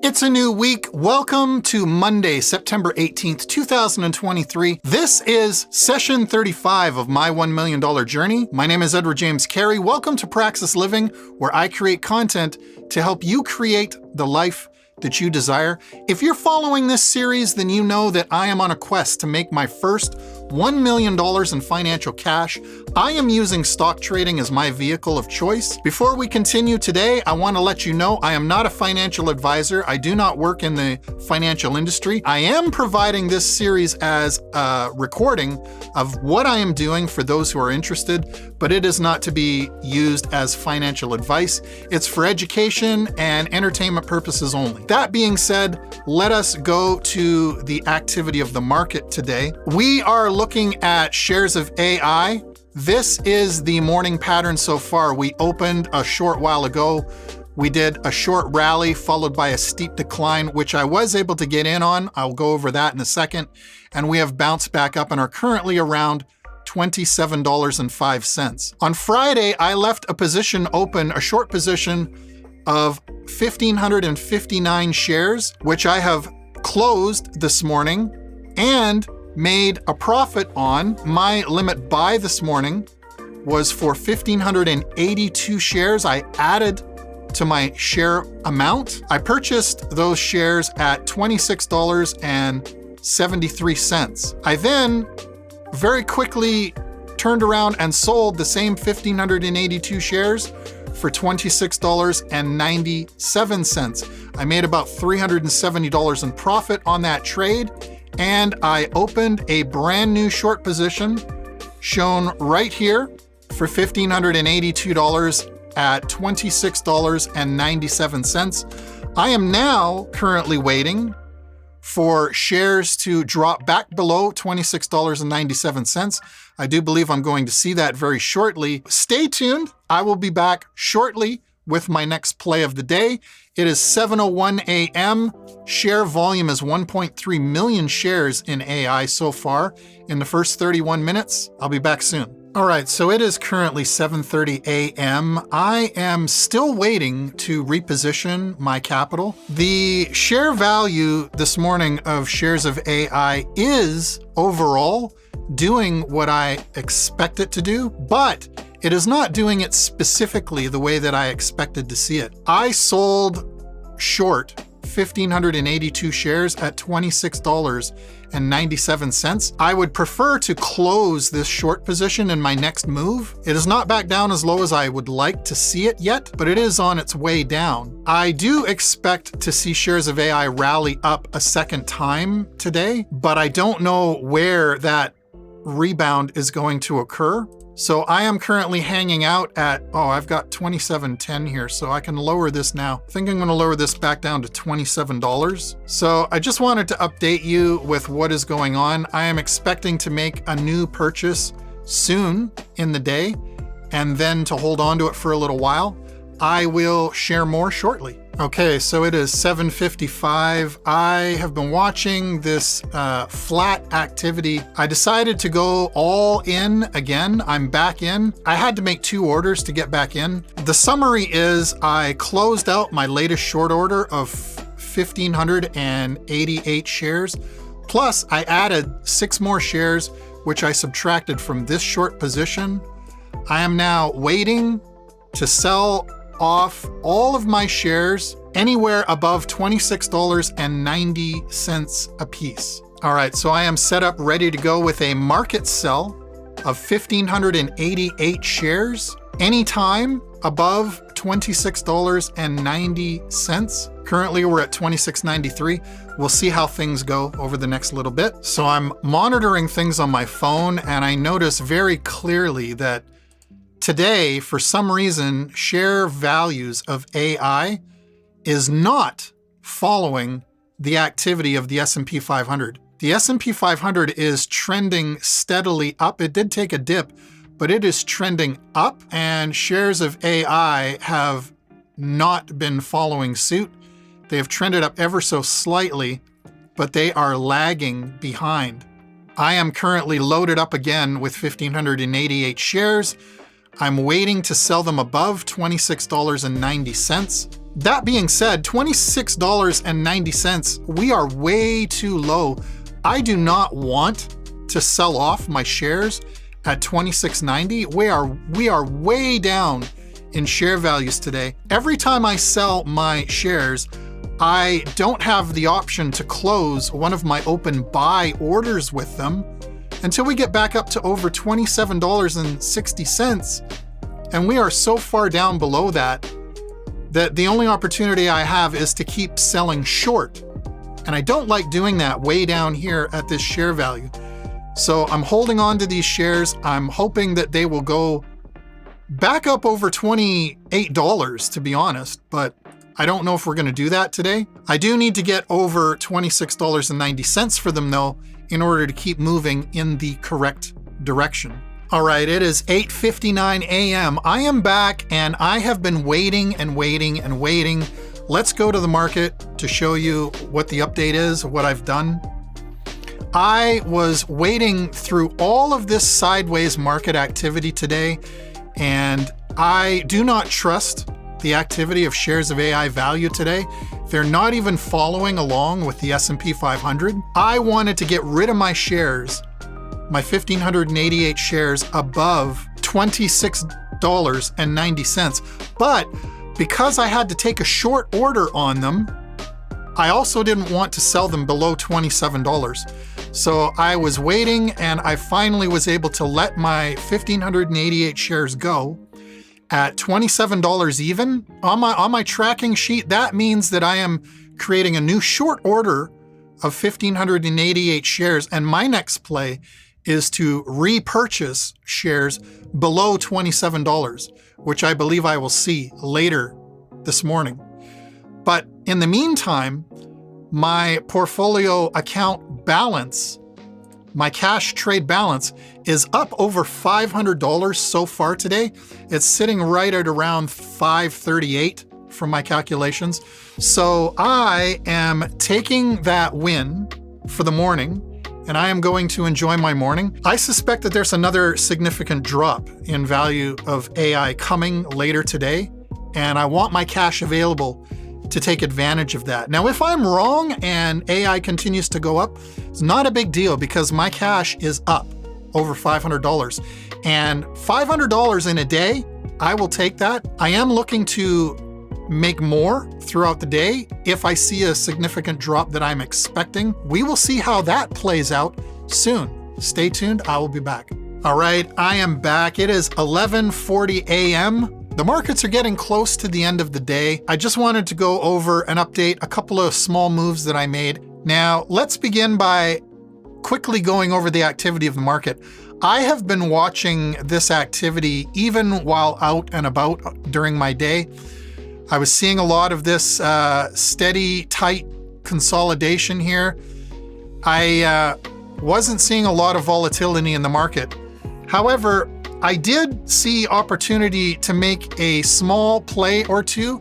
It's a new week. Welcome to Monday, September 18th, 2023. This is session 35 of my $1 million journey. My name is Edward James Carey. Welcome to Praxis Living, where I create content to help you create the life that you desire. If you're following this series, then you know that I am on a quest to make my first $1 million in financial cash. I am using stock trading as my vehicle of choice. Before we continue today, I want to let you know I am not a financial advisor. I do not work in the financial industry. I am providing this series as a recording of what I am doing for those who are interested, but it is not to be used as financial advice. It's for education and entertainment purposes only. That being said, let us go to the activity of the market today. We are looking at shares of AI. This is the morning pattern so far. We opened a short while ago. We did a short rally followed by a steep decline, which I was able to get in on. I'll go over that in a second. And we have bounced back up and are currently around $27.05. On Friday, I left a position open, a short position of 1,559 shares, which I have closed this morning and made a profit on. My limit buy this morning was for 1,582 shares. I added to my share amount. I purchased those shares at $26.73. I then very quickly turned around and sold the same 1,582 shares for $26.97. I made about $370 in profit on that trade, and I opened a brand new short position shown right here for $1,582 at $26.97. I am now currently waiting for shares to drop back below $26.97. I do believe I'm going to see that very shortly. Stay tuned. I will be back shortly with my next play of the day. It is 7:01 a.m. Share volume is 1.3 million shares in AI so far in the first 31 minutes. I'll be back soon. All right, so it is currently 7:30 a.m. I am still waiting to reposition my capital. The share value this morning of shares of AI is overall doing what I expect it to do, but it is not doing it specifically the way that I expected to see it. I sold short 1,582 shares at $26.97. I would prefer to close this short position in my next move. It is not back down as low as I would like to see it yet, but it is on its way down. I do expect to see shares of AI rally up a second time today, but I don't know where that rebound is going to occur. So I am currently hanging out at, I've got 27.10 here, so I can lower this now. I think I'm gonna lower this back down to $27. So I just wanted to update you with what is going on. I am expecting to make a new purchase soon in the day, and then to hold on to it for a little while. I will share more shortly. Okay, so it is 7:55. I have been watching this flat activity. I decided to go all in again. I'm back in. I had to make 2 orders to get back in. The summary is I closed out my latest short order of 1,588 shares. Plus, I added 6 more shares, which I subtracted from this short position. I am now waiting to sell off all of my shares anywhere above $26.90 a piece. All right, so I am set up ready to go with a market sell of 1,588 shares anytime above $26.90. Currently, we're at $26.93. We'll see how things go over the next little bit. So I'm monitoring things on my phone, and I notice very clearly that today, for some reason, share values of AI is not following the activity of the S&P 500. The S&P 500 is trending steadily up. It did take a dip, but it is trending up, and shares of AI have not been following suit. They have trended up ever so slightly, but they are lagging behind. I am currently loaded up again with 1,588 shares. I'm waiting to sell them above $26.90. That being said, $26.90, we are way too low. I do not want to sell off my shares at $26.90. We are way down in share values today. Every time I sell my shares, I don't have the option to close one of my open buy orders with them until we get back up to over $27.60. And we are so far down below that the only opportunity I have is to keep selling short. And I don't like doing that way down here at this share value. So I'm holding on to these shares. I'm hoping that they will go back up over $28, to be honest, but I don't know if we're gonna do that today. I do need to get over $26.90 for them though, in order to keep moving in the correct direction. All right, it is 8:59 a.m. I am back and I have been waiting and waiting and waiting. Let's go to the market to show you what the update is, what I've done. I was waiting through all of this sideways market activity today, and I do not trust the activity of shares of AI value today. They're not even following along with the S&P 500. I wanted to get rid of my shares, my 1,588 shares above $26.90. But because I had to take a short order on them, I also didn't want to sell them below $27. So I was waiting and I finally was able to let my 1,588 shares go at $27 even. On my tracking sheet, that means that I am creating a new short order of 1,588 shares, and my next play is to repurchase shares below $27, which I believe I will see later this morning. But in the meantime, my portfolio account balance, my cash trade balance, is up over $500 so far today. It's sitting right at around $538 from my calculations. So I am taking that win for the morning, and I am going to enjoy my morning. I suspect that there's another significant drop in value of AI coming later today, and I want my cash available to take advantage of that. Now, if I'm wrong and AI continues to go up, it's not a big deal because my cash is up over $500. And $500 in a day, I will take that. I am looking to make more throughout the day if I see a significant drop that I'm expecting. We will see how that plays out soon. Stay tuned, I will be back. All right, I am back. It is 11:40 a.m. The markets are getting close to the end of the day. I just wanted to go over and update a couple of small moves that I made. Now, let's begin by quickly going over the activity of the market. I have been watching this activity even while out and about during my day. I was seeing a lot of this steady, tight consolidation here. I wasn't seeing a lot of volatility in the market. However, I did see opportunity to make a small play or two.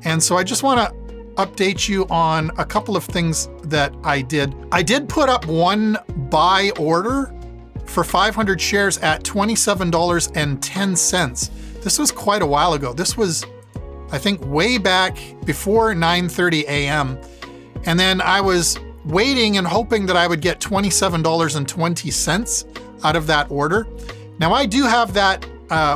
And so I just want to update you on a couple of things that I did. I did put up one buy order for 500 shares at $27.10. This was quite a while ago. This was, I think, way back before 9:30 a.m. And then I was waiting and hoping that I would get $27.20 out of that order. Now, I do have that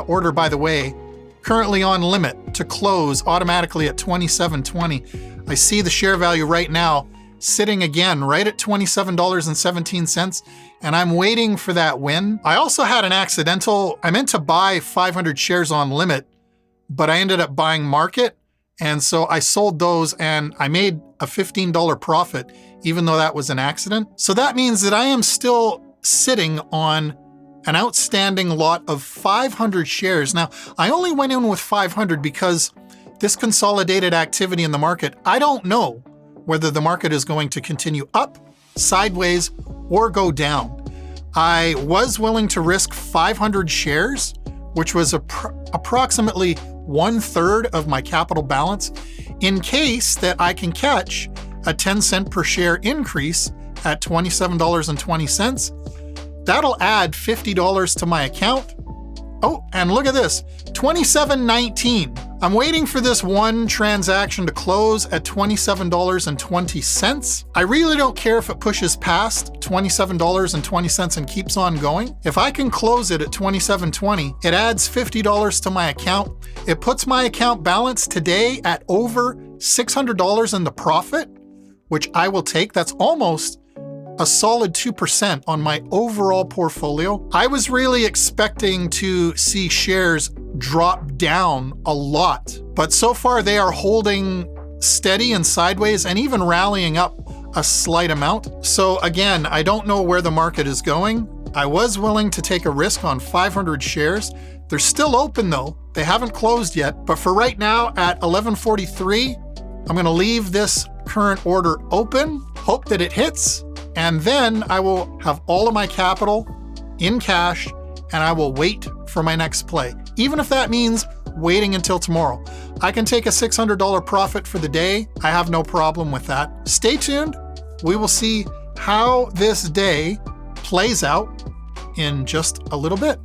order, by the way, currently on limit to close automatically at $27.20. I see the share value right now sitting again right at $27.17, and I'm waiting for that win. I also had an accidental, I meant to buy 500 shares on limit, but I ended up buying market, and so I sold those and I made a $15 profit, even though that was an accident. So that means that I am still sitting on an outstanding lot of 500 shares. Now, I only went in with 500 because this consolidated activity in the market, I don't know whether the market is going to continue up, sideways, or go down. I was willing to risk 500 shares, which was approximately 1/3 of my capital balance, in case that I can catch a 10-cent per share increase at $27.20. That'll add $50 to my account. Oh, and look at this, $27.19. I'm waiting for this one transaction to close at $27.20. I really don't care if it pushes past $27.20 and keeps on going. If I can close it at $27.20, it adds $50 to my account. It puts my account balance today at over $600 in the profit, which I will take. That's almost a solid 2% on my overall portfolio. I was really expecting to see shares drop down a lot, but so far they are holding steady and sideways and even rallying up a slight amount. So again, I don't know where the market is going. I was willing to take a risk on 500 shares. They're still open though. They haven't closed yet, but for right now at 11:43, I'm gonna leave this current order open, hope that it hits, and then I will have all of my capital in cash and I will wait for my next play. Even if that means waiting until tomorrow. I can take a $600 profit for the day. I have no problem with that. Stay tuned. We will see how this day plays out in just a little bit.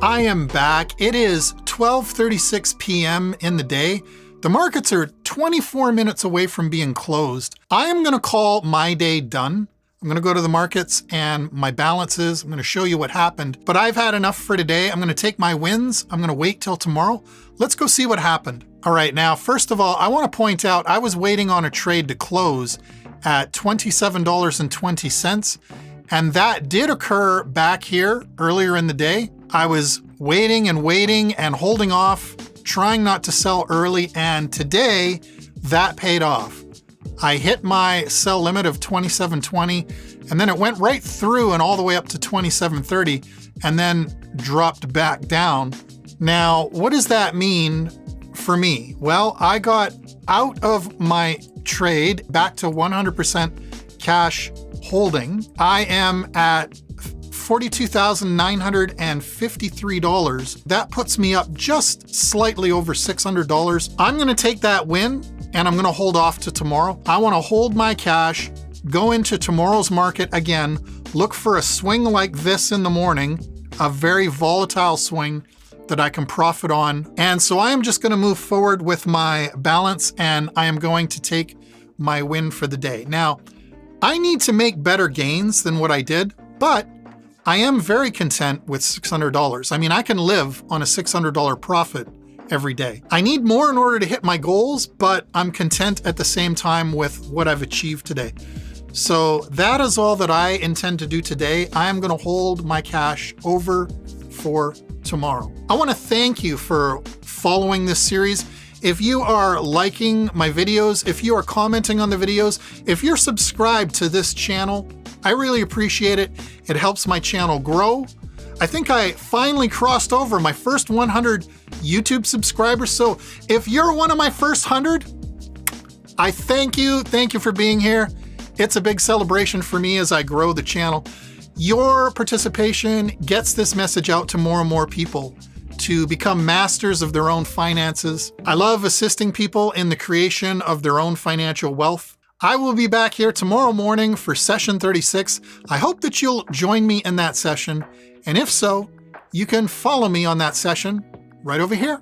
I am back. It is 12:36 p.m. in the day. The markets are 24 minutes away from being closed. I am gonna call my day done. I'm gonna go to the markets and my balances. I'm gonna show you what happened, but I've had enough for today. I'm gonna take my wins. I'm gonna wait till tomorrow. Let's go see what happened. All right, now, first of all, I wanna point out, I was waiting on a trade to close at $27.20, and that did occur back here earlier in the day. I was waiting and holding off, trying not to sell early, and today that paid off. I hit my sell limit of 27.20, and then it went right through and all the way up to 27.30, and then dropped back down. Now, what does that mean for me? Well, I got out of my trade back to 100% cash holding. I am at $42,953. That puts me up just slightly over $600. I'm gonna take that win and I'm gonna hold off to tomorrow. I wanna hold my cash, go into tomorrow's market again, look for a swing like this in the morning, a very volatile swing that I can profit on. And so I am just gonna move forward with my balance and I am going to take my win for the day. Now, I need to make better gains than what I did, but I am very content with $600. I mean, I can live on a $600 profit every day. I need more in order to hit my goals, but I'm content at the same time with what I've achieved today. So that is all that I intend to do today. I am gonna hold my cash over for tomorrow. I wanna thank you for following this series. If you are liking my videos, if you are commenting on the videos, if you're subscribed to this channel, I really appreciate it. It helps my channel grow. I think I finally crossed over my first 100 YouTube subscribers. So if you're one of my first 100, I thank you. Thank you for being here. It's a big celebration for me as I grow the channel. Your participation gets this message out to more and more people to become masters of their own finances. I love assisting people in the creation of their own financial wealth. I will be back here tomorrow morning for session 36. I hope that you'll join me in that session. And if so, you can follow me on that session right over here.